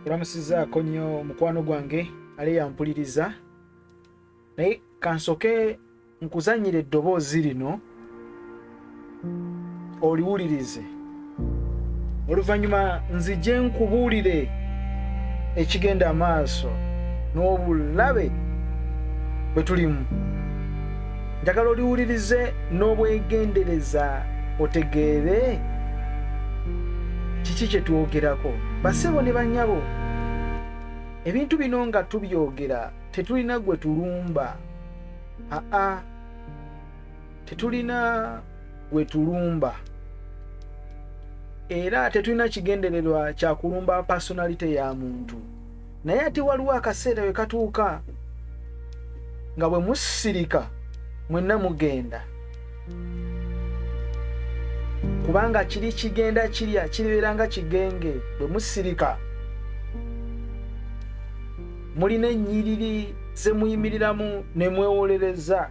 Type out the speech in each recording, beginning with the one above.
Olamusizaako nnyo mukwano gwange ali yampuliriza, naye kansoke nkuzannyira eddoboozi lino oliwulirize, oluvannyuma nzije nkubuulire ekigenda amaaso n'obulabe bwe tulimu. Njagala oliwulirize n'obwegendereza otegeere kiki kye twogerako. Bassebo ne bannyabo, ebintu bino nga tubyogera tetulina gwe tulumba. Tetulina gwe tulumba, era tetulina kigendererwa kya kulumba personality ya muntu. Naye ate waliwo akaseera we katuuka nga bwe musirika mwenna mugenda, kubanga kiri kigenda kirya kibeera nga kigenge. Bwe musirika mulina ennyiriri ze muyimiriramu ne mwewolereza.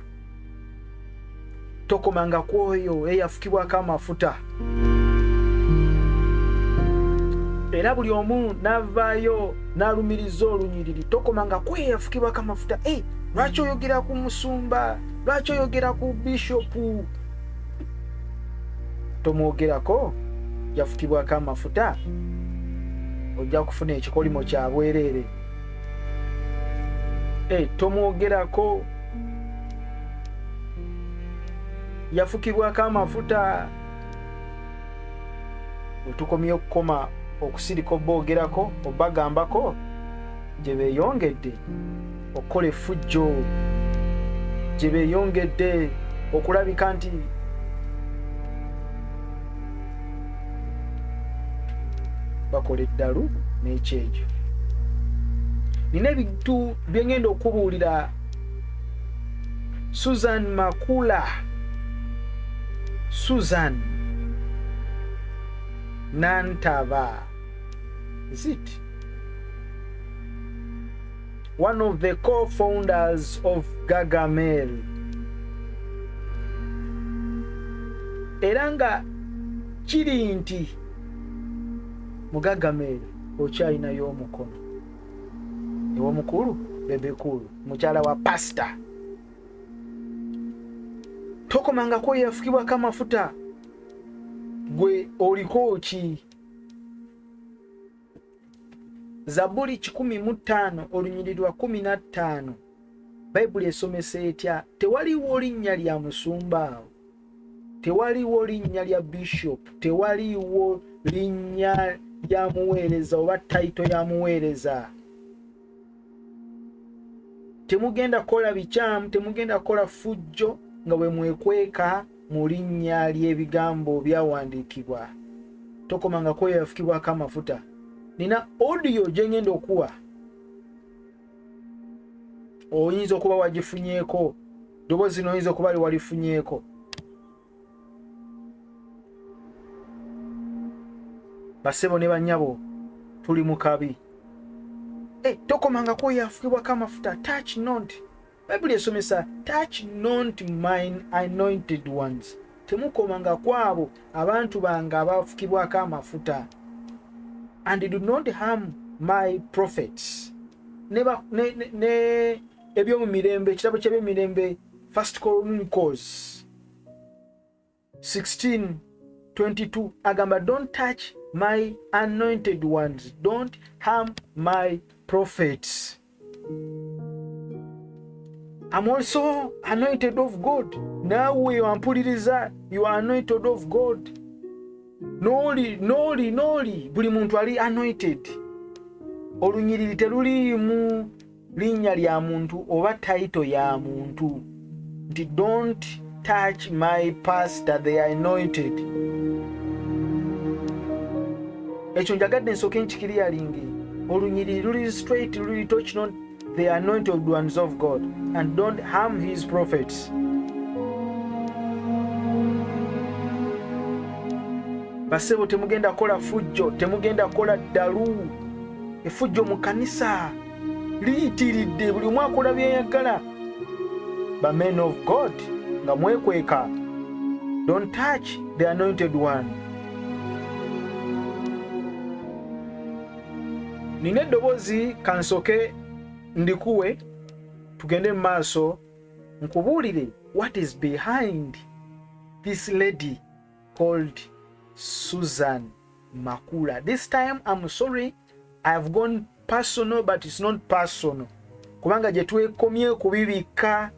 Tokomanga ku oyo eyafukibwako amafuta. Era buli omu n'avaayo n'alumiriza olunyiriri. Tokomanga ku oyo eyafukibwako amafuta. Lwaki oyogera ku musumba? Lwaki oyogera ku bishopu? Tomwogerako, yafukibwako amafuta, ojja kufuna ekikolimo kya bwereere. Tomwogerako, yafukibwako amafuta, wetukomye okukoma okusirika obboogerako obbagambako gye beeyongedde okukola effujjo, gye beeyongedde okulabika nti bakola eddalu n'ekyejo. Nina ebintu bye ngenda okubuulira Susan Makula. Susan Nantaba, is it? One of the co-founders of Gargamel. Era nga kiri nti mu Gargamel okyalinayo omukono. Ew'omukulu Bebekulu, mukyala wa pastor. Tokomanga ko yafukibwako amafuta, gwe oliko ki? Zaburi 15 olunyiriri lwa 15 Bayibuli esomesa etya? Tewaliwo linnya lya musumba, tewaliwo linnya lya bishop, tewaliwo linnya lya muweereza oba title ya muweereza. Temugenda kola bikyamu, temugenda kola fujjo nga bwe mwekweka mu linnya ly'ebigambo byawandiikibwa. Tokomanga ko yafukibwako amafuta. Nina audio gye ngenda okuwa, oyinza okuba wagifunyeeko, ddoboozi lino oyinza okuba walifunyeeko. Bassebo ne bannyabo, tuli mu kabi. Tokomanga ko yafukibwako amafuta. Touch not, Bayibuli esomesa touch not mine anointed ones. Temukomanga kwabo abantu bange abafukibwako amafuta. And do not harm my prophets. Ne ebyomu mirembe, ekitabo ky'ebyomirembe 1 Chronicles 16:22 agamba, don't touch my anointed ones, don't harm my prophets. I'm also anointed of God. Nawe wampuliriza, you are anointed of God. Noli, buli muntu ali anointed. Olunyiriri terulimu linnya lya muntu oba title ya muntu. Nti don't touch my pastor, they are anointed. Ekyo njagadde nsooke nkikiryalingi. Olunyiriri luli straight, luli touch not the anointed ones of God, and don't harm his prophets. Bassebo, temugenda kola fujjo, temugenda kola ddalu. Effujjo mu kanisa liyitiridde, buli omu akola byeyagala. Ba men of God nga mwekweka, don't touch the anointed one. nina eddoboozi kansoke ndikuwe tugende mu maaso nkubuulire what is behind this lady called Susan Makula. This time I'm sorry I have gone personal, but it's not personal kubanga gye twekomye kubibika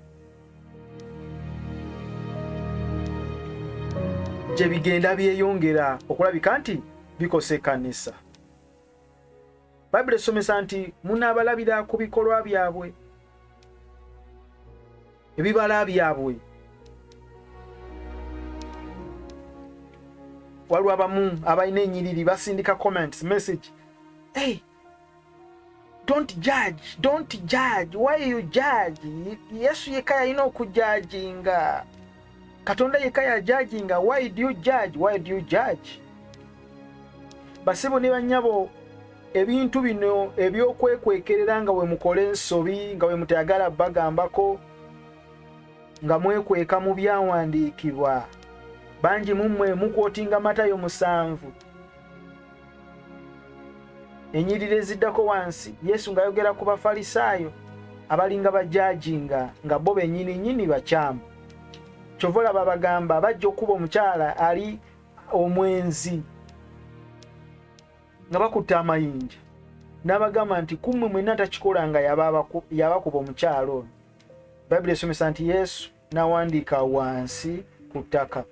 gye bigenda byeyongera okulabika nti bikose ekkanisa. Bayibuli esomesa nti munaabalabira ku bikolwa byabwe, ebibala byabwe. Waliwo abamu abalina ennyiriri basindika comments message, hey, don't judge, why you judge? Yesu yekka yalina okujajinga, Katonda yekka yajajinga, why do you judge? Basebo ne bannyabo, ebintu bino eby'okwekwekerera nga we mukole ensobi, nga we mutayagala bagambako, nga mwekweka mu byawandiikibwa. Bangi mummwe mukwotinga Matayo 7. Ennyiriri eziddako wansi Yesu ng'ayogera ku Bafalisaayo abalinga bajajinga nga bo bennyini bakyamu. Kyova olaba bagamba bajja okuba omukyala ali omwenzi nga bakutta amayinja, n'abagamba nti kummwe mwenna takikola nga yabakuba omukyala ono. Bayibuli esomesa nti Yesu n'awandiika wansi ku ttaka.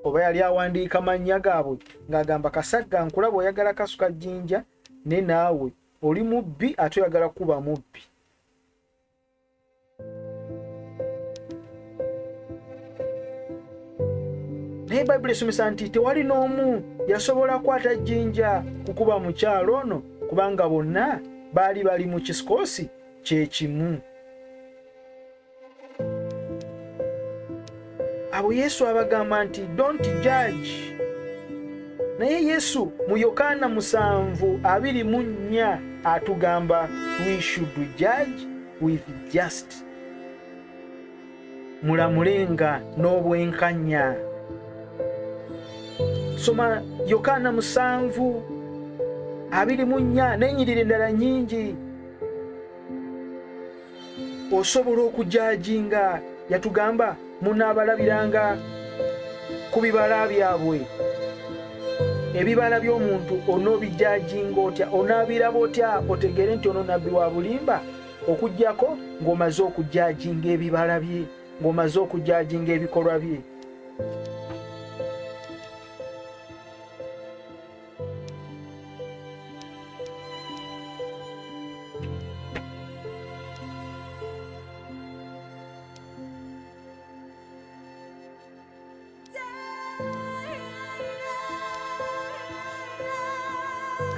Oba yali awandiika mannya gaabwe ng'agamba kasagga nkulaba oyagala kasuka jjinja ne naawe oli mubbi ate oyagala kuba mubbi. Naye Bayibuli esomesa nti tewali n'omu yasobola kwata jjinja kukuba mukyalo ono kubanga bonna bali mu kisikoosi kyekimu. Abo Yesu abagamba nti don't judge. Naye Yesu mu Yokaana 7:24 atugamba we should judge with just. Mulamulenga n'obwenkanya. Soma Yokaana 7:24 n'ennyiriri endala nnyingi. Osobola okujajinga, yatugamba munaabalabiranga ku bibala byabwe. Ebibala by'omuntu onoobijajinga otya? Onaabiraba otya otegere nti ono nabbi wa bulimba? Okuggyako ng'omaze okujajinga ebibala bye, ng'omaze okujajinga ebikolwa bye.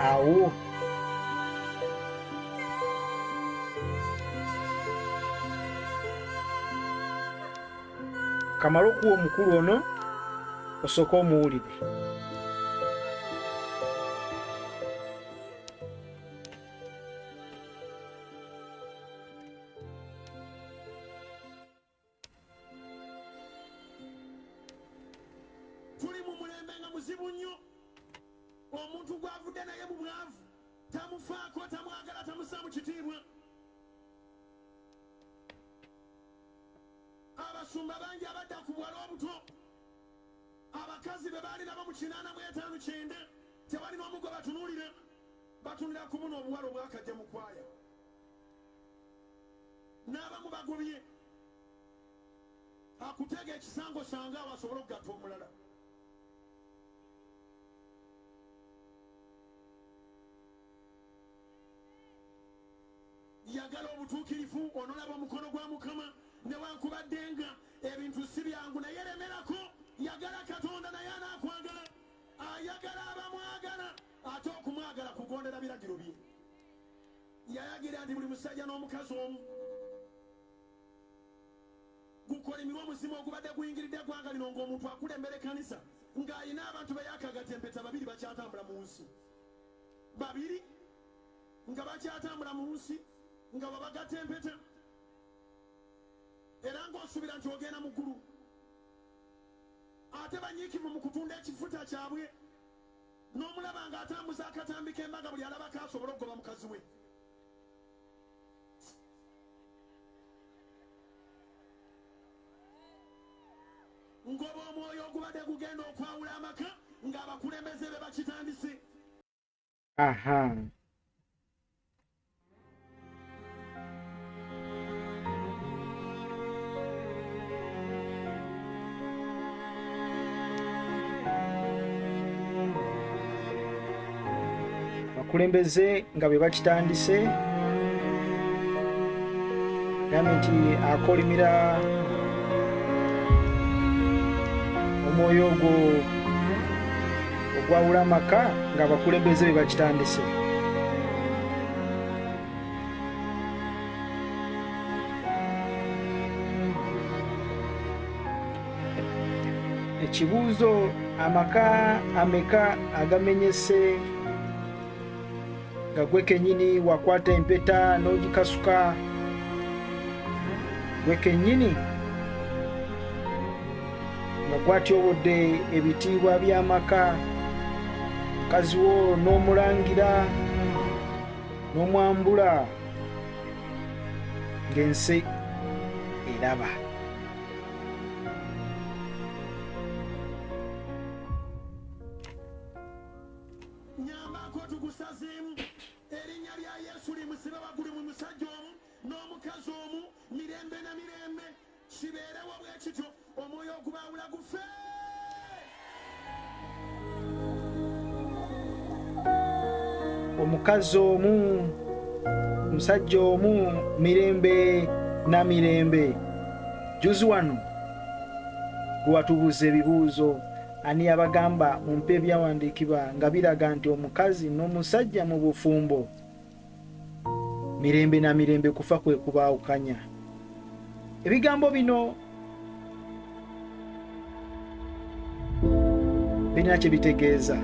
Awo kamala okuwa omukulu ono osooka omuwulire. Tuli mu mulembe nga muzibu nnyo. Omuntu gw'avudde naye mu bwavu tamufaako, tamwagala, tamussaamu kitiibwa. Abasumba bangi abadda ku bwala obuto, abakazi be baali nabo mu 85-90 tewali n'omu gwe batunuulira, batunira ku buno obuwala obwakajja mu kwaya. N'abamu bagobye akutega ekisango kyange awo asobole okugatta omulala. Yagala obutuukirivu, onolaba omukono gwa Mukama newankubadde nga ebintu si byangu naye lemerako. Yagala Katonda naye anaakwagala, ayagala abamwagala, ate okumwagala kugondera biragiro bye. Yayagira nti buli musajja n'omukazi omu gukolimirwa omuzimu ogubadde guyingiridde eggwanga lino ng'omuntu akulembera ekkanisa ng'alina abantu be yakagattempeta 2 bakyatambula mu nsi, 2 nga bakyatambula mu nsi nga babagatta empeta, era ng'osuubira nti ogenda mu ggulu. Ate banyiikivu mu kutunda ekifuta kyabwe, n'omulaba ng'atambuza akatambi k'embaga buli alabako asobole okugoba mukazi we. Ngoba omwoyo ogubadde gugenda okwawula amaka ng'abakulembeze be bakitandise. Aha. Abakulembeze nga be bakitandise gambe nti akolimira omwoyo ogwo ogwawula amaka nga abakulembeze be bakitandise. Ekibuuzo, amaka ameka agamenyese nga gwe kennyini wakwata empeta n'ogikasuka gwe kennyini nga gwatyobodde ebitiibwa by'amaka, mukazi wo n'omulangira n'omwambula ng'ensi eraba. Nyambako tugusazeemu erinnya lya Yesu limusibe waggulu mu musajja omu n'omukazi omu mirembe na mirembe kibeerewo bwe kityo omwoyo ogubaawula gufe. Omukazi omu, omusajja omu, mirembe na mirembe. Juzi wano gwe watubuuza ebibuuzo, ani abagamba mumpe ebyawandiikibwa nga biraga nti omukazi n'omusajja mu bufumbo mirembe na mirembe kufa kwe kubaawukanya. Ebigambo bino birina kye bitegeeza,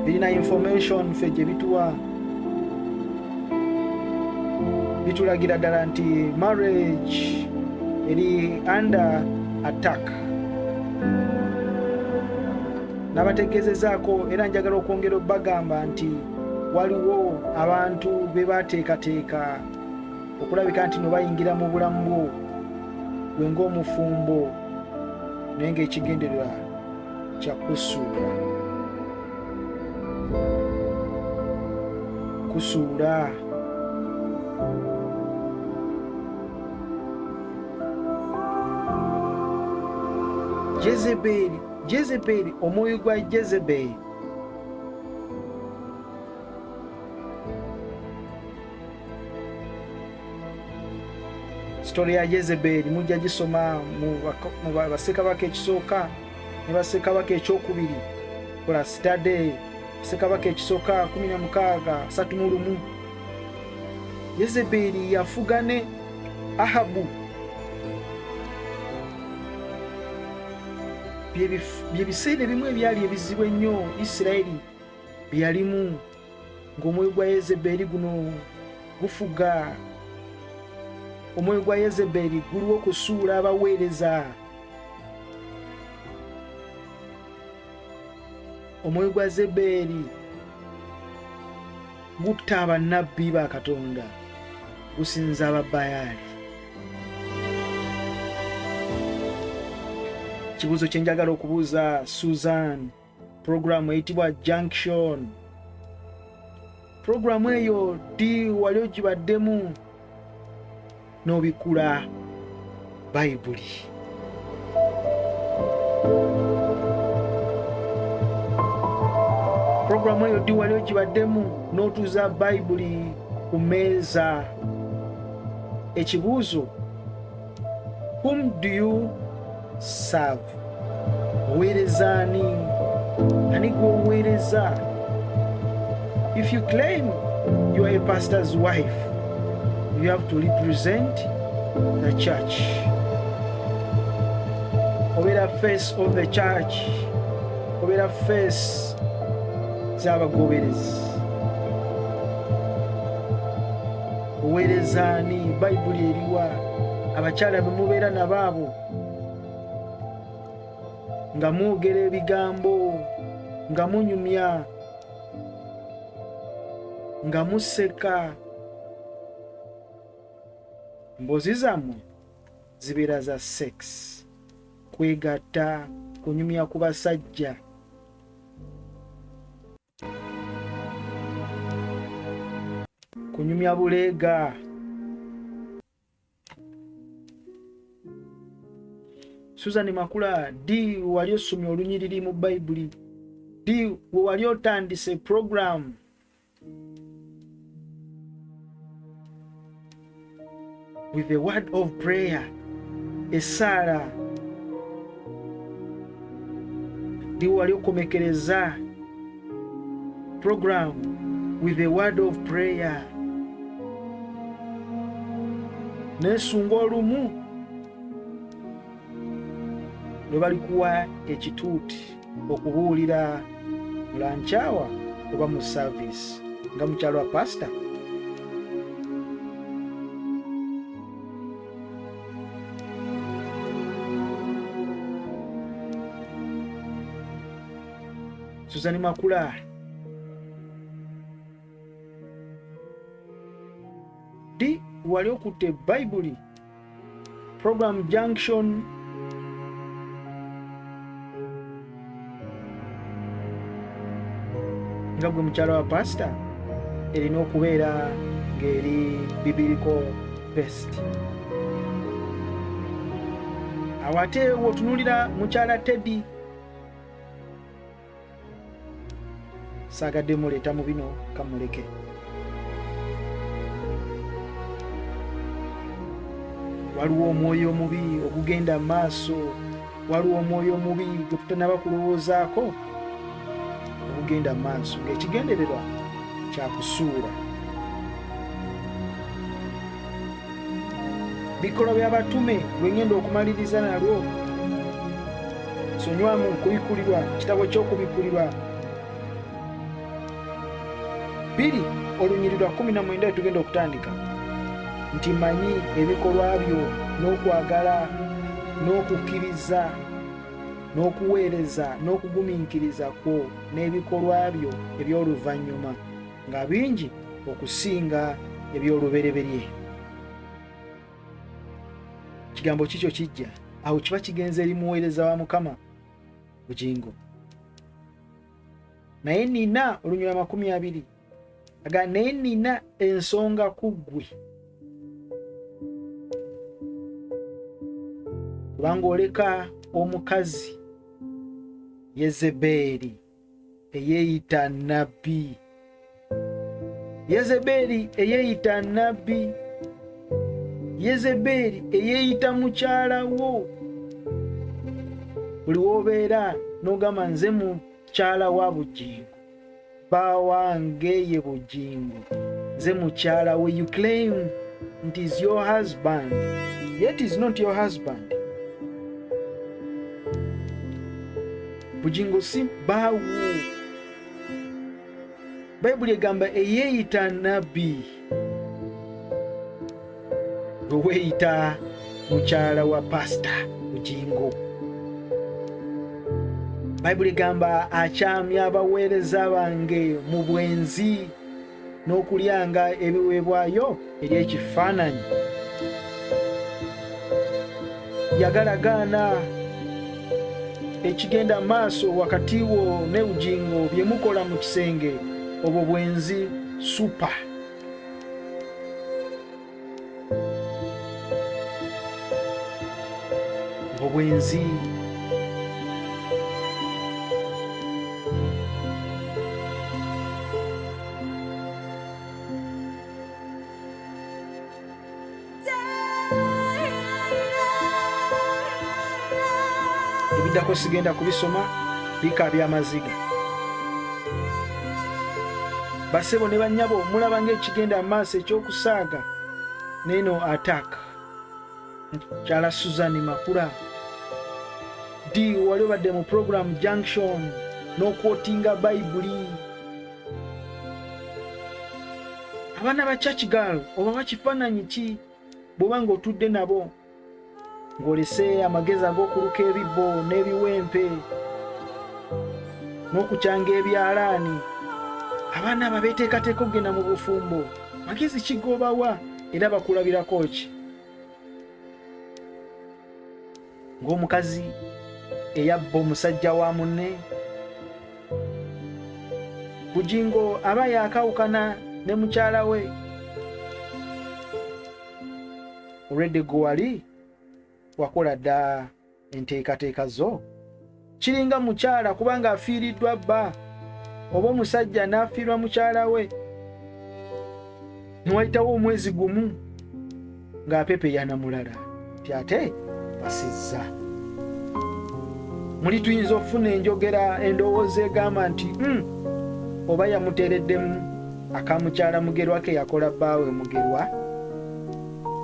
birina information ffe gye bituwa, bitulagira ddala nti marriage eri under attack. Nabategeezezaako era njagala okwongera obbagamba nti waliwo abantu be bateekateeka okulabika nti no bayingira mu bulamu bwo gwe ng'omufumbo naye ng'ekigendererwa kya kusuula. Kusuula. Jezebeli, omwoyo gwa Jezebeli Story ya Jezebeli mujja gisoma mu Bassekabaka ekisooka ne Bassekabaka ekyokubiri kola study. Bassekabaka ekisooka 16:31. Jezebeli yafugane Ahabu. Byebiseera ebimu ebyali ebizibu ennyo Isirayiri byalimu ng'omwoyo gwa Yezebeli guno gufuga. Omwoyo gwa Yezebeli guliwo okusuula abaweereza. Omwoyo gwa Yezebeli gutta abannabbi ba Katonda, gusinza Ababayaali. Kibuuzo kye njagala okubuuza Susan, programu eyitibwa Junction. Programu eyo ddi wali ogibaddemu n'obikula Bayibuli? Programu eyo ddi wali ogibaddemu n'otuuza Bayibuli ku mmeeza? Ekibuuzo, whom do you serve? Oweereza ani? Ani gw'oweereza? If you claim you are a pastor's wife, you have to represent the church. Obeera face of the church. Obeera face z'abagoberezi. Oweereza ani? Bayibuli eriwa? Abakyala be mubeera nabaabo nga mwogera ebigambo nga munyumya, nga museka. Emboozi zammwe zibeera za sex, kwegatta, kunyumya ku basajja. Kunyumya buleega. Susan Makula, di wali osomye olunyiriri mu Bayibuli, di wali otandise program. With the word of prayer, esaala. Di wali okomekereza program with the word of prayer. Nesunga olumu lwe balikuwa ekituuti okubuulira mu lanchawa oba mu service nga mukyalo wa pastor. Susan Makula, di wali okutte Bayibuli program junction nga gwe mukyalo wa pastor erina okubeera ng'eri biblical best. Awo ate wotunulira mukyala Teddy, saagadde muleeta mu bino kamuleke. Waliwo omwoyo omubi ogugenda mu maaso, waliwo omwoyo omubi gwe tutanaba kulowoozaako ogugenda mu maaso ng'ekigendererwa kyakusuula. Bikolwa by'abatume lwe ngenda okumaliriza nalwo, sonywamu kubikulirwa, kitabo ky'okubikulirwa 2 olunyirirwa 19 tugenda okutandika, nti manyi ebikolwa byo n'okwagala n'okukkiriza n'okuweereza n'okugumiikiriza kwo n'ebikolwa byo eby'oluvannyuma nga bingi okusinga eby'olubereberye. Kigambo kikyo kijja awo kiba kigenze eri muweereza wa Mukama bugingo. Naye nina olunyirwa 20 aga naye nina ensonga ku ggwe, kubanga oleka omukazi Yezeberi eyeeyita nnabbi. Yezeberi eyeeyita nnabbi. Yezeberi eyeeyita mukyala wo. Buli w'obeera n'ogamba nze mukyala wa bugingo, bba wange ye bugingo, nze mukyala we. You claim it is your husband, yet is not your husband. Bugingo si baawo. Bayibuli egamba eyeeyita nnabbi, gwe weeyita mukyala wa pasita bugingo. Bayibuli egamba akyamya abaweereza bange mu bwenzi n'okulyanga ebiweebwayo ery'ekifaananyi. Yagalagaana ekigenda maaso wakati wo ne bugingo bye mukola mu kisenge, obwo bwenzi supa. Obwo bwenzi. Ebiddako sigenda kubisoma, bika by'amaziga. Basebo ne bannyabo mulaba ng'ekigenda maaso ekyokusaaga neno attack. Mukyala Susan Makula, di wali obadde mu program junction n'okwotinga Bayibuli. Abaana ba church girl oba bakifaananyi ki bw'oba ng'otudde nabo ng'olese amagezi ag'okuluka ebibbo n'ebiwempe n'okukyanga ebyalaani. Abaana abo beeteekateeka okugenda mu bufumbo. Magezi kigobawa era bakulabirako ki? Ng'omukazi eyabba omusajja wa munne. Bujingo aba yaakawukana ne mukyala we. Olwedde gwe wali wakola dda enteekateeka zo. Kiringa mukyala kubanga afiiriddwa bba, oba omusajja n'afiirwa mukyala we, niwayitawo omwezi gumu ng'apepeeyana mulala nti ate basizza. Muli tuyinza okufuna enjogera endowooza egamba nti oba yamuteereddemu akamukyala mugerwa ke yakola bbaawe mugerwa.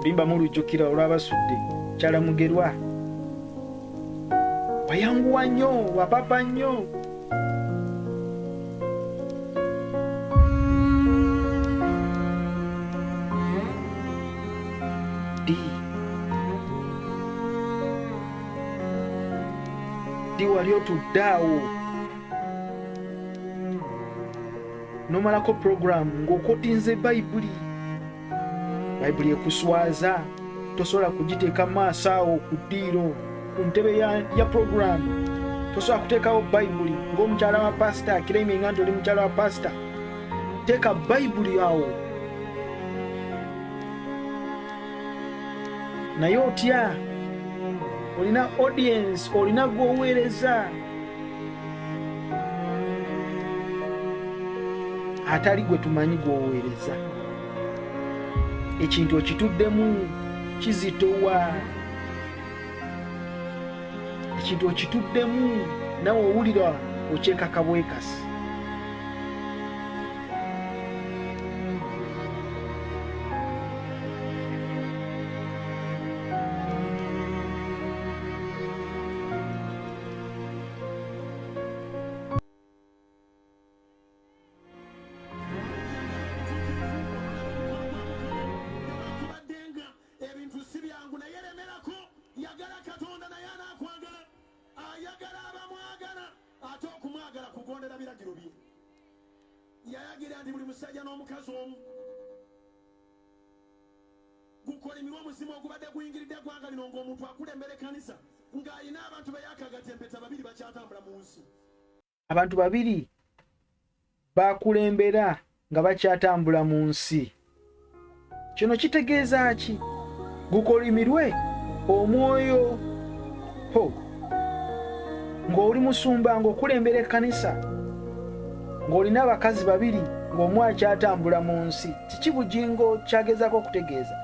Limba mulujjukira olw'abasudde kyala mugerwa wayanguwa nnyo, wapapa nnyo. Di wali otudde awo n'omalako program ng'okotinze bayibuli ekuswaza, tosobola kugiteeka maaso awo ku ddiiro ku ntebe ya program. Tosobola kuteekawo bayibuli ng'omukyala wa pasita akiraiminga nti oli mukyala wa pasita. Teeka bayibuli awo. Naye otya, olina audience, olina gw'oweereza atali gwe tumanyi gw'oweereza. Ekintu okituddemu kizitowa. Ekintu okituddemu nawe owulira okyekaka bwekasi. Yayagira nti buli musajja n'omukazi omu gukolimirwa omuzimu ogubadde guyingiridde eggwanga lino ng'omuntu akulembera ekkanisa ng'alina abantu be yaakagatempeta babiri bakyatambula mu nsi. Abantu babiri bakulembera nga bakyatambula mu nsi. Kino kitegeeza ki? Gukolimirwe omwoyo ng'oli musumba ng'okulembera ekkanisa ng'olina abakazi babiri ng'omu akyatambula mu nsi. Kiki Bujingo kyagezaako okutegeeza?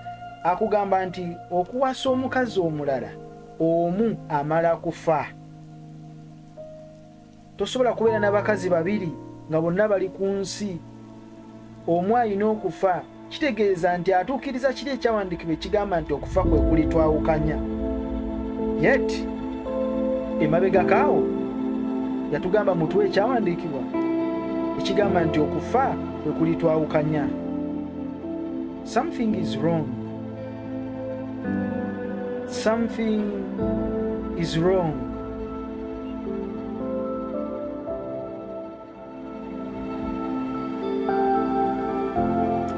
Akugamba nti okuwasa omukazi omulala omu amala kufa. Tosobola kubeera n'abakazi babiri nga bonna bali ku nsi, omu alina okufa. Kitegeeza nti atuukiriza kiri ekyawandiikibwa ekigamba nti okufa kwe kulitwawukanya. Yet emabega kaawo yatugamba mutuwe ekyawandiikibwa ekigamba nti okufa kwe kulitwawukanya. Something is wrong. Something is wrong.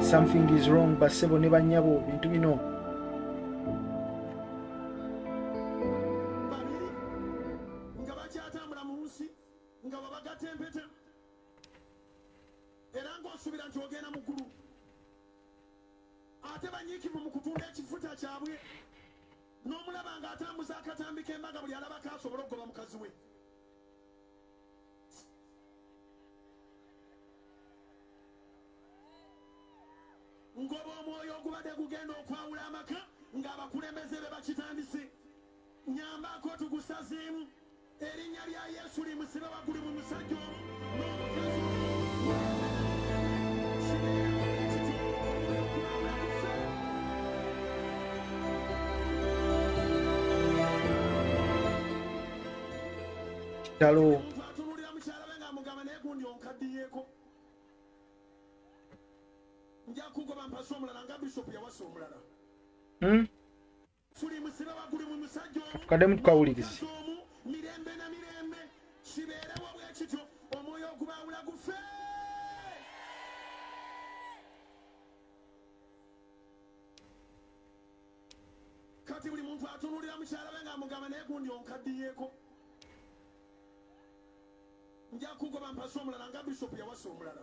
Something is wrong. Basebo ne banyabo bintu bino. Nga bakyatambula mu nsi nga babagatempeta era ng'osuubira nti ogenda mu ggulu. Ate banyiikivu mu kutunda ekifuta kyabwe n'omulaba ng'atambuza akatambi k'embaga buli alabako asobola okugoba mukazi we. Ngoba omwoyo ogubadde gugenda okwawula amaka ng'abakulembeze be bakitandise. Nyambako tugusazeemu erinnya lya Yesu limusibe waggulu mu musajja omu n'omukazi Talo atunulira mukyala we ng'amugamba naye gundi onkaddiyeeko. Nja kugoba mpasa omulala nga bishopu yawasa omulala. Tuli musibe waggulu mu musajja omu kademu tukawuliriza. mirembe na mirembe kibeerewo bwe kityo kati buli muntu atunulira mukyala we ng'amugamba naye gundi onkaddiyeeko nja kugoba mpasa omulala nga bishopu yawasa omulala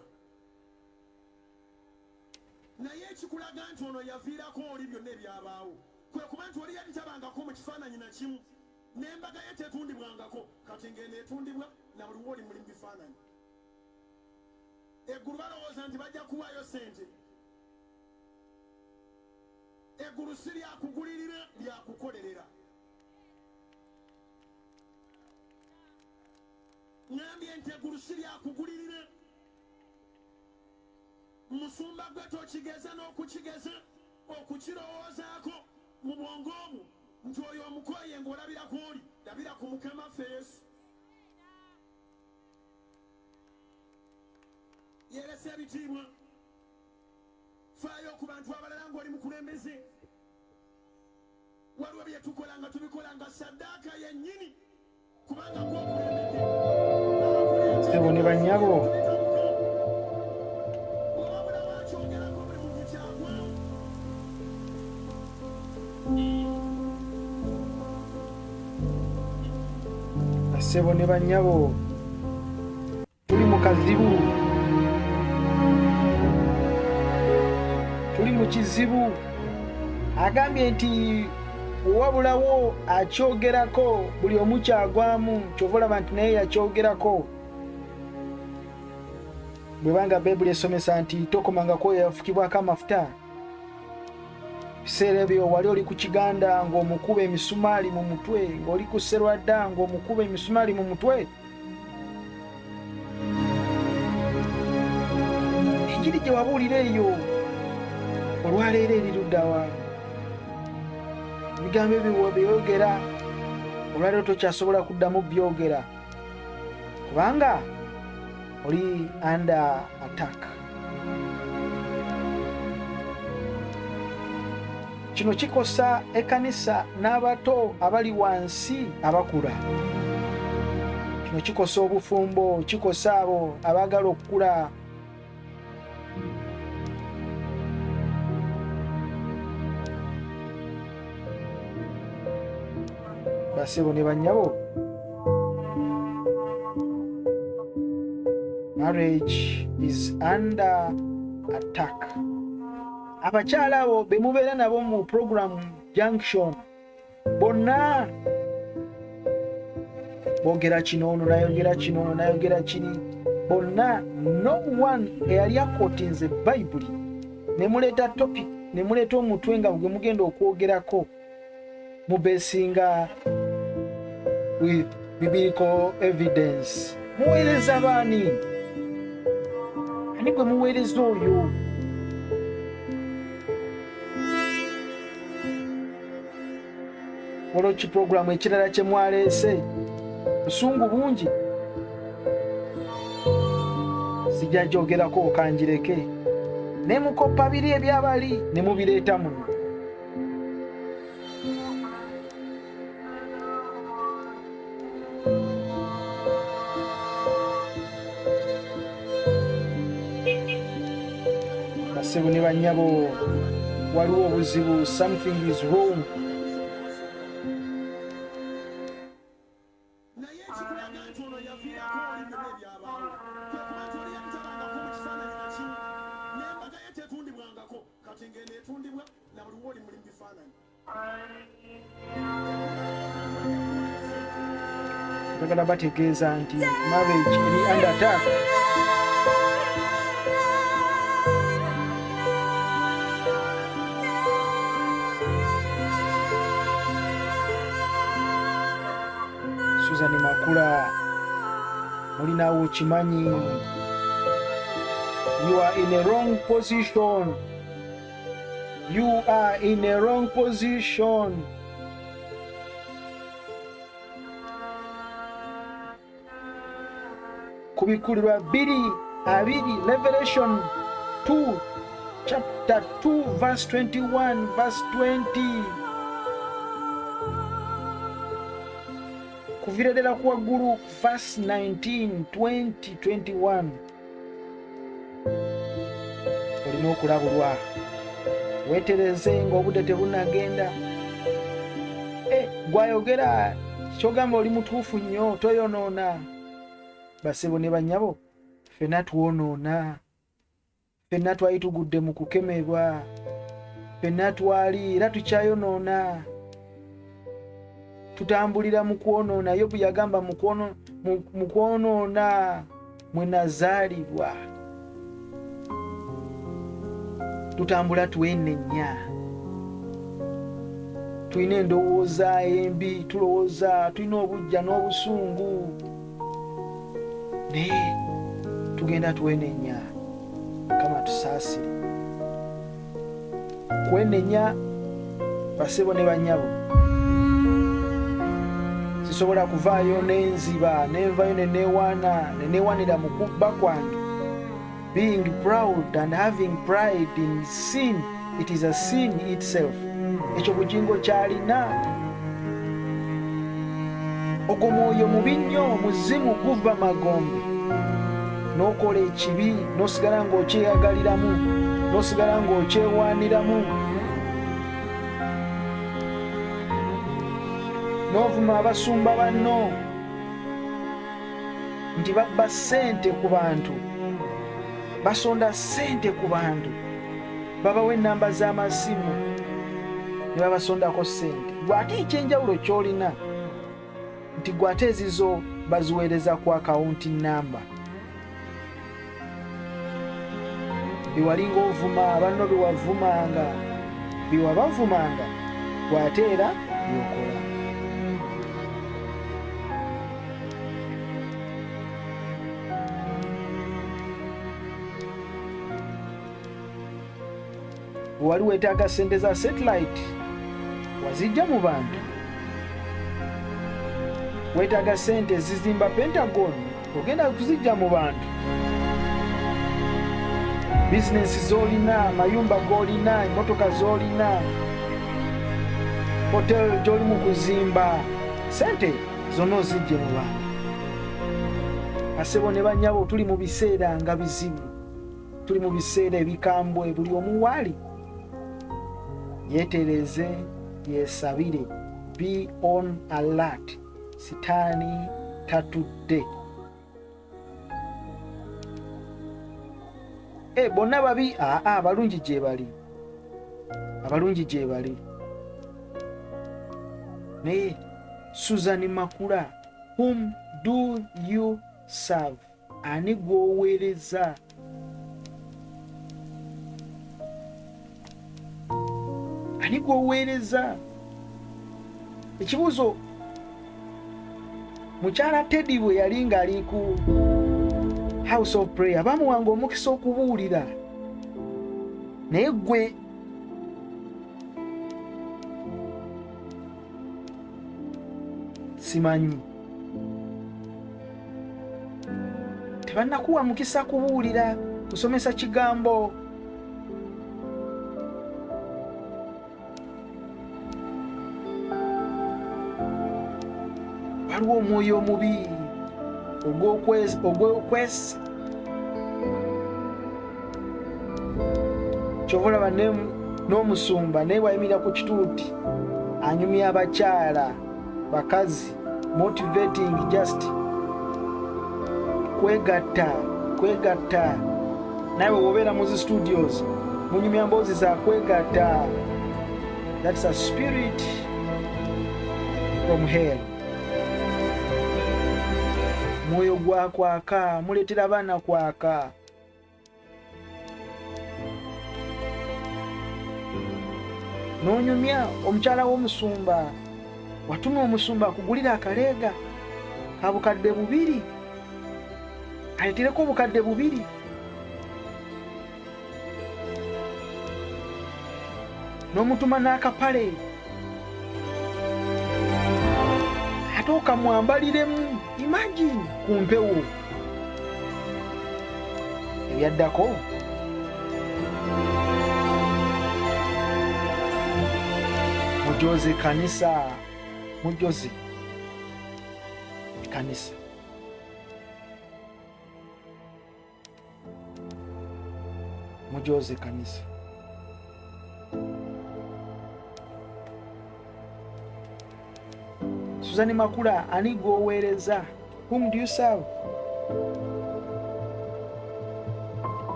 naye ekikulaga nti ono yaviirako oli byonna ebyabaawo kwe kuba nti oli yali tabangako mu kifaananyi na kimu n'embaga ye tetundibwangako kati ng'eno etundibwa na buli wooli muli mu bifaananyi eggulu balowooza nti bajja kuwaayo sente eggulu si lyakugulirira lyakukolerera ngambye nti eggulu si lyakugulirira musumba gwe tokigeza n'okukigeza okukirowoozaako mu bwongo obwo nti oyo omukoye ng'olabira kw'oli labira ku mukama ffe yesu yeresa ebitiibwa faayo ku bantu abalala ng'oli mukulembeze waliwo bye tukola nga tubikola nga saddaaka yennyini kubanga gwokulembedde sebo ne bannyabo olwabula wakyogerako buli muntu kyagwa sebo ne bannyabo tuli mu kazibu tuli mu kizibu agambye nti wabulawo akyogerako buli omu kyagwamu kyova olaba nti naye yakyogerako bwebanga bayibuli esomesa nti tokomangako yafukibwako amafuta biseera ebyo wali oli ku kiganda ng'omukuba emisumaali mu mutwe ng'oli ku serwadda ng'omukuba emisumaali mu mutwe enjiri gye wabuulira eyo olwaleero eri luddawa ebigambo ebyo byogera olwaleero tokyasobola kuddamu byogera kubanga oli under attack. Kino kikosa ekkanisa n'abato abali wansi abakula. Kino kikosa obufumbo, kikosa abo abaagala okukula. Basebo ne bannyabo, marriage is under attack. Abakyala abo be mubeera nabo mu program junction bonna boogera kino, ono nayogera kino, ono nayogera kiri, bonna no one eyali akootinze bayibuli ne muleeta topic, ne muleeta omutwe nga gwe mugenda okwogerako mubeesinga with biblical evidence. Muweereza baani? Ani gwe muweereza oyo? Olwoki programu ekirala kye mwaleese busungu bungi sijja gyogerako okanjireke ne mukoppa biri ebyabali ne mubireeta muno. Basebo ne bannyabo, waliwo obuzibu, something is wrong. Bagala bategeeza nti marriage eri under attack. Susan Makula, mulinawo kimanyi, you are in a wrong position. You are in a wrong position. Kubikulirwa 2:2, Revelation 2, chapter 2, verse 21, verse 20. Kuvira ddala ku waggulu, verse 19, 20, 21. Olina okulabulwa, weetereze ng'obudde tebunagenda, gwayogera kyogamba oli mutuufu nnyo, toyonoona. Basebo ne bannyabo, ffenna twonoona, ffenna twali tugudde mu kukemebwa, ffenna twali era tukyayonoona, tutambulira mu kwonoona. Yobu yagamba mu kwonoona mwe nazaalibwa. Tutambula twenenya, tulina endowooza embi, tulowooza tulina obujja n'obusungu, naye tugenda twenenya. Kama tusaasire kwenenya. Basebo ne bannyabo, sisobola kuvaayo nenziba nenvayo neneewanira mu kubba kwange. Being proud and having pride in sin, it is a sin itself. Ekyo bugingo kyalina. Ogwo mwoyo mubi nnyo, muzimu guva magombe. N'okola ekibi n'osigala ng'okyeyagaliramu, n'osigala ng'okyewaaniramu, n'ovuma abasumba banno nti babba ssente ku bantu, basonda ssente ku bantu, babawa ennamba z'amasimu ne babasondako ssente. Gwe ate ekyenjawulo ky'olina nti gwe ate ezizo baziweereza ku akawunti namba. Bewalinga ovuma banno bewavumanga, bewabavumanga, gwe ate era byokola. Wali weetaaga ssente za satellite, wazijja mu bantu. Weetaaga ssente zizimba Pentagon, ogenda kuzijja mu bantu. Bizinesi z'olina, amayumba g'olina, emmotoka z'olina, hoteli gy'oli mu kuzimba, ssente zonna ozijje mu bantu. Basebo ne bannyabo, tuli mu biseera nga bizibu, tuli mu biseera ebikambwe. Buli omu waali yeetereze, yeesabire. Be on alert. Sitaani tatudde. Bonna babi, abalungi gye bali, abalungi gye bali. Naye Susan Makula, whom do you serve? Ani gw'oweereza? Ani gw'oweereza? Ekibuuzo mukyala Teddy bwe yali ng'ali ku House of Prayer, bamuwanga omukisa okubuulira, naye gwe simanyi. Tebannakuwa mukisa kubuulira, kusomesa kigambo. Waliwo omwoyo omubi ogw'okwesa. Kyova olaba n'omusumba naye bwayimirira ku kituuti anyumya abakyala, bakazi, motivating, just kwegatta. Naye bw'obeera mu zi studios munyumya mboozi za kwegatta. That's a spirit from hell. Mwoyo gwa kwaka, muleetera abaana kwaka. N'onyumya omukyala w'omusumba, watuma omusumba akugulira akaleega ka bukadde 2, aleetereko obukadde 2. N'omutuma n'akapale ate okamwambaliremu. Imagine ku mpewo ebyaddako. Mujoze kanisa, mujoze kanisa. Mujoze kanisa. Suzanne Makula ani gwoweereza? Whom do you serve?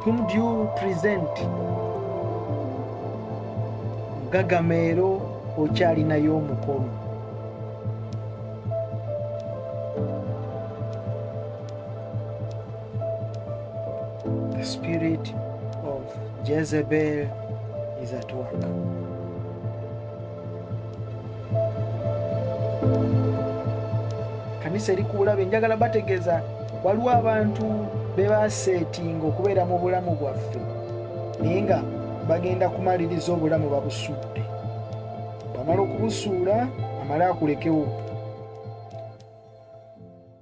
Whom do you present? Gagameero okyalinayo omukolo. The spirit of Jezebel is at work. Kanisa erikuulabe njagala bategeeza waliwo abantu bebaseetinga okubeera mu bulamu bwaffe naye nga bagenda kumaliriza obulamu babusuudde. Bwamala okubusuula amale akulekewo,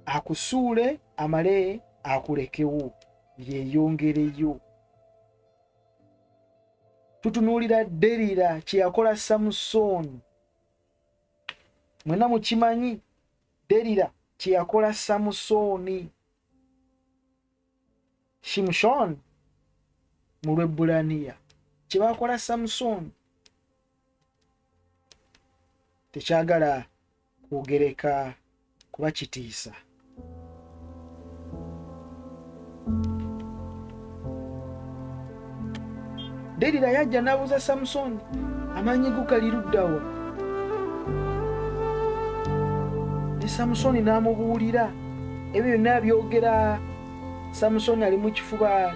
akusuule amale akulekewo, yeeyongereyo. Tutunuulira Delila kye yakola Samusooni. Mwena mukimanyi Delila kye yakola Samusooni. Shimshon mu Lwebbulaniya kye bakola Samusooni tekyagala kwogereka kuba kitiisa. Delila yajja n'abuuza Samusooni, amanyi go gali ludda wa? Ne Samusooni n'amubuulira ebyo byonna byogera. Samusooni ali mu kifuba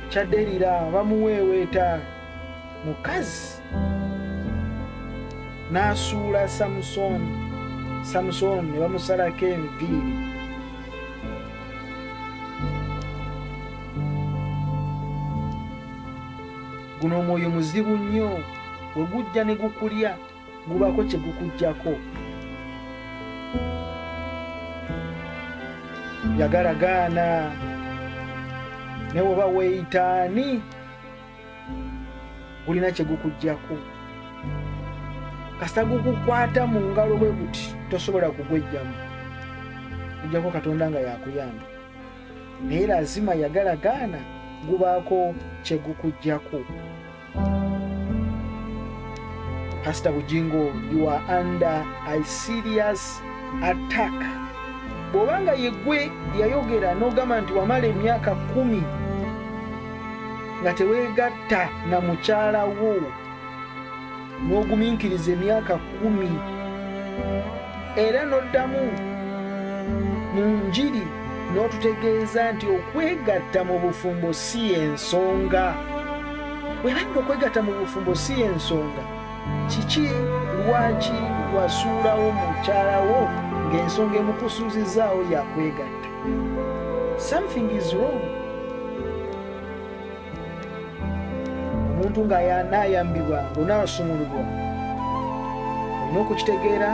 kya Delila, bamuweeweeta mukazi. N'asuula Samusooni ne bamusalako enviiri. Guno omwoyo muzibu nnyo, we gujja ne gukulya gubako kye gukuggyako. Yagalagaana ne bw'oba weeyitaani gulina kye gukuggyako. Kasita gukukwata mu ngalo bwe guti tosobola kugwejjamu, kuggyako Katonda nga yakuyamba. Naye lazima yagalagaana gubaako kye gukuggyako. Pastor Bujingo, you are under a serious attack. Bw'obanga yeggwe yayogera n'ogamba nti wamala emyaka 10 nga teweegatta na mukyala wo, n'ogumiikiriza emyaka 10 era n'oddamu mu njiri n'otutegeeza nti okwegatta mu bufumbo si ensonga. Bw'ebanga okwegatta mu bufumbo si ensonga, kiki lwaki wasuulawo mukyala wo ng'ensonga emukusuuzizaawo yakwegatta? Something is wrong. Omuntu nga yanaayambibwa ng'onaasumulubwa olina okukitegeera,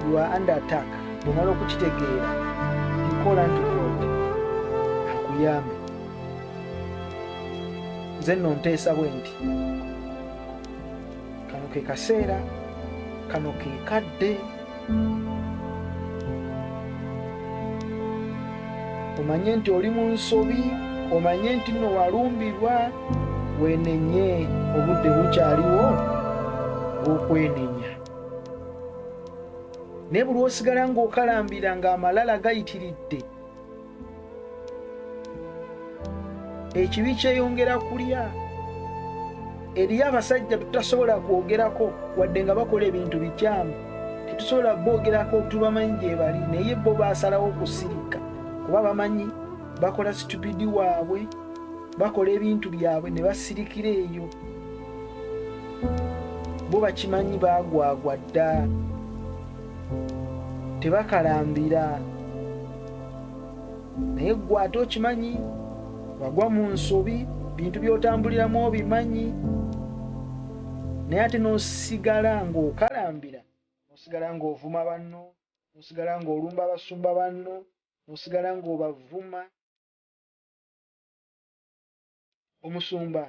you are under attack. Bw'omala okukitegeera ikola nti God akuyambe. Nze nno nteesa bwe nti kano ke kaseera, kano ke kadde. Omanye nti oli mu nsobi, omanye nti nno walumbirwa, weenenye, obudde bukyaliwo bw'okwenenya. Naye buli osigala ng'okalambira ng'amalala gayitiridde, ekibi kyeyongera kulya. Eriyo abasajja tutasobola kwogerako wadde nga bakola ebintu bikyamu, tetusobola boogerako tubamanyi gye bali, naye bo baasalawo okusirika kuba bamanyi bakola stupidi waabwe, bakola ebintu byabwe ne basirikira eyo. Bo bakimanyi baagwagwa dda, tebakalambira. Naye gwe ate okimanyi wagwa mu nsobi, bintu by'otambuliramu obimanyi, naye ate n'osigala ng'okalambira, n'osigala ng'ovuma banno, n'osigala ng'olumba abasumba banno, n'osigala ng'obavuma. Omusumba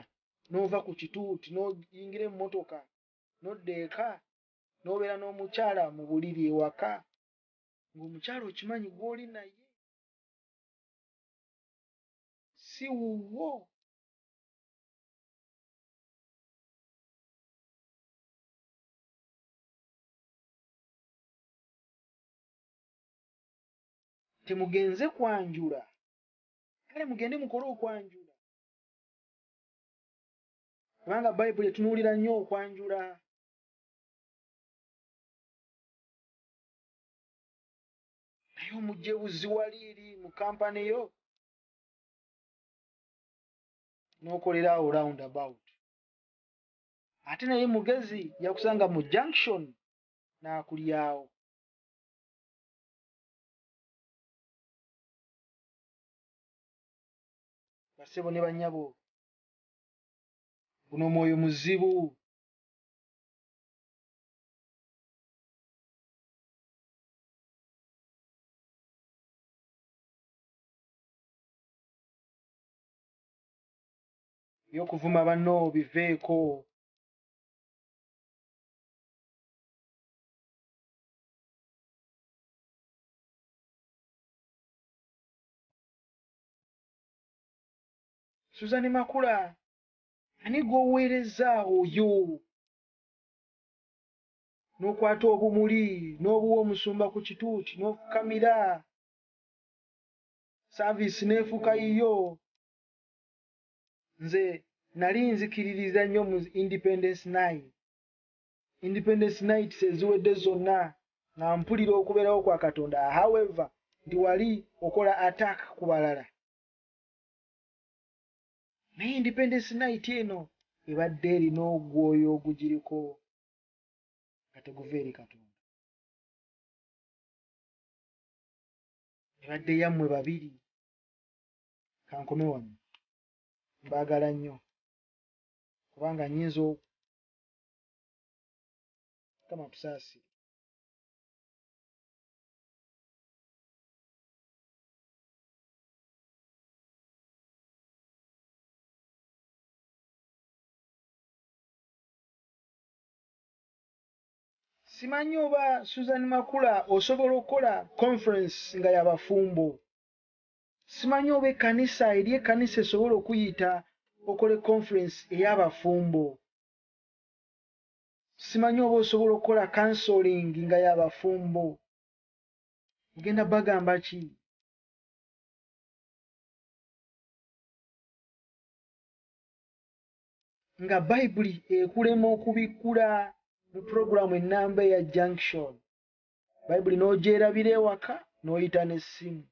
n'ova ku kituuti n'oyingira emmotoka n'odda eka n'obeera n'omukyala mu buliri ewaka, ng'omukyala okimanyi gw'oli naye si wuwo. temugenze kwanjula. Kale mugende mukole okwanjula. Kubanga Bayibuli etunuulira nnyo okwanjula. Naye omujjebuzi waliiri mu kampani yo n'okolera awo round about. Ate naye mugezi yakusanga mu junction n'akulyawo. Basebo ne bannyabo, guno omwoyo muzibu. By'okuvuma banno biveeko. Susan Makula, ani gw'oweereza oyo? N'okwata obumuli n'obuwa omusumba ku kituuti n'ofukamira. Saavisi n'efuuka yiyo. Nze nali nzikiririza nnyo mu Independence Night. Independence Night seziwedde zonna nga mpulira okubeerawo kwa Katonda. However, ndi wali okola attack ku balala. Naye Independence Night eno ebadde erina ogwoyo ogugiriko nga teguva eri Katonda. Ebadde yammwe babiri. Kankome wano. Mbaagala nnyo. Kubanga nnyinza kama tusaasi. Simanyi oba Susan Makula osobola okukola conference nga y'abafumbo. Simanyi oba ekkanisa eri ekkanisa esobola okuyita okole conference ey'abafumbo. Simanyi oba osobola okukola counseling nga y'abafumbo. Mugenda bagamba ki? Nga Bayibuli ekulema okubikkula mu programu ennamba eya junction. Bayibuli n'ogyerabira ewaka n'oyita n'essimu.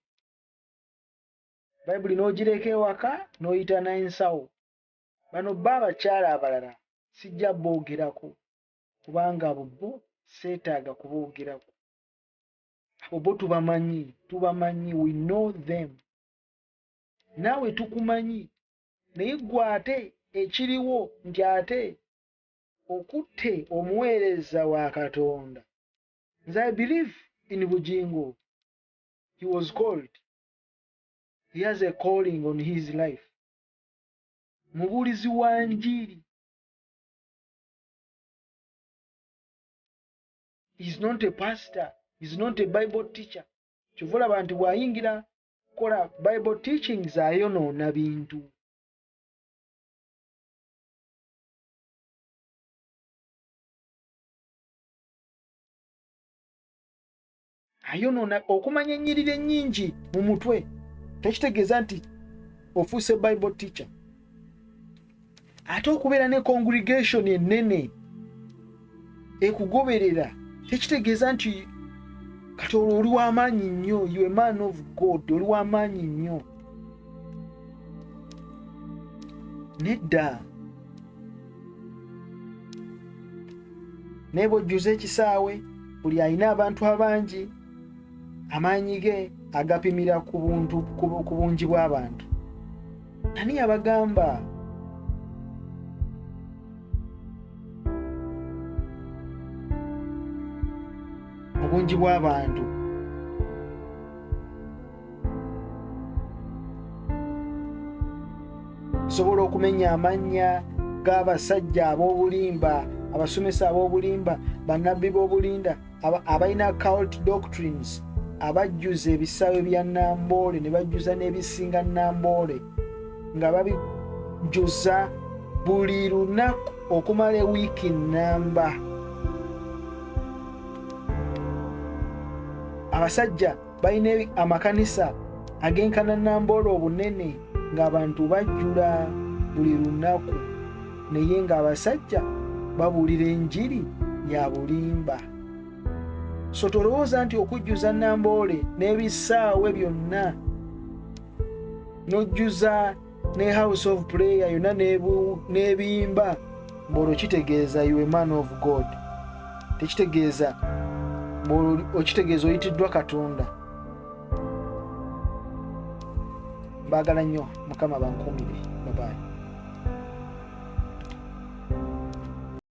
Bayibuli n'ogireka ewaka n'oyita n'ensawo. Bano bba abakyala abalala sijja boogerako kubanga abo bo seetaaga kuboogerako. Abo bo tubamanyi, we know them. Naawe tukumanyi, naye ggwe ate ekiriwo nti ate okutte omuweereza wa Katonda. Nze I believe in Bujingo. He was called. He has a calling on his life. Mubuulizi wa njiri. He's not a pastor. He's not a Bible teacher. Kyova olaba nti bw'ayingira kola Bible teachings ayonoona bintu. Ayonoona okumanya ennyiriri ennyingi mu mutwe. Tekitegeeza nti ofuuse Bible teacher. Ate okubeera ne congregation ennene ekugoberera tekitegeeza nti kati oli w'amaanyi nnyo. You a man of God. Oli w'amaanyi nnyo. Nedda. Naye bw'ojjuza ekisaawe buli alina abantu abangi amaanyi ge agapimira ku bungi bw'abantu. Ani yabagamba? Obungi bw'abantu. Sobola okumenya amannya g'abasajja ab'obulimba, abasomesa ab'obulimba, bannabbi b'obulinda, abalina cult doctrines, abajjuza ebisaawe bya Namboole ne bajjuza n'ebisinga Namboole nga babijjuza buli lunaku okumala ewiiki nnamba. Abasajja balina amakanisa agenkana Namboole obunene ng'abantu bajjula buli lunaku naye ng'abasajja babuulira enjiri ya bulimba. So tolowooza nti okujjuza Namboole n'ebisaawe byonna n'ojjuza ne house of prayer yonna n'ebimba mbolo kitegeeza you a man of God. Tekitegeeza okitegeeza oyitiddwa Katonda. Mbaagala nnyo, Mukama bankuumire. Bye bye.